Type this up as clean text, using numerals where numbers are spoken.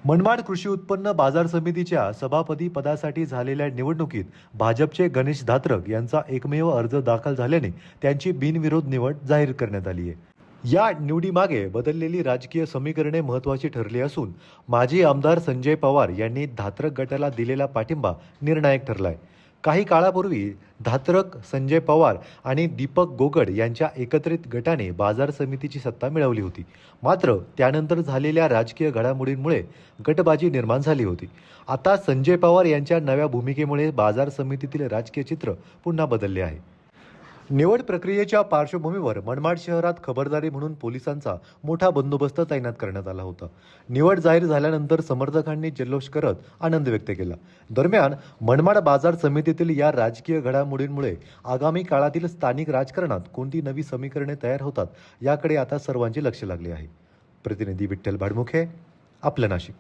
मनमाड कृषी उत्पन्न बाजार समितीच्या सभापती पदासाठी झालेल्या निवडणुकीत भाजपचे गणेश धात्रक यांचा एकमेव अर्ज दाखल झाल्याने त्यांची बिनविरोध निवड जाहीर करण्यात आली आहे. या निवडीमागे बदललेली राजकीय समीकरणे महत्त्वाची ठरली असून माजी आमदार संजय पवार यांनी धात्रक गटाला दिलेला पाठिंबा निर्णायक ठरलाय. काही काळापूर्वी धात्रक, संजय पवार आणि दीपक गोगड यांच्या एकत्रित गटाने बाजार समितीची सत्ता मिळवली होती. मात्र त्यानंतर झालेल्या राजकीय घडामोडींमुळे गटबाजी निर्माण झाली होती. आता संजय पवार यांच्या नव्या भूमिकेमुळे बाजार समितीतील राजकीय चित्र पुन्हा बदलले आहे. निवड प्रक्रियेच्या पार्श्वभूमीवर मनमाड शहरात खबरदारी म्हणून पोलिसांचा मोठा बंदोबस्त तैनात करण्यात आला होता. निवड जाहीर झाल्यानंतर समर्थकांनी जल्लोष करत आनंद व्यक्त केला. दरम्यान मनमाड बाजार समितीतील या राजकीय घडामोडींमुळे आगामी काळातील स्थानिक राजकारणात कोणती नवी समीकरणे तयार होतात याकडे आता सर्वांचे लक्ष लागले आहे. प्रतिनिधी विठ्ठल भाडमुखे, आपलं नाशिक.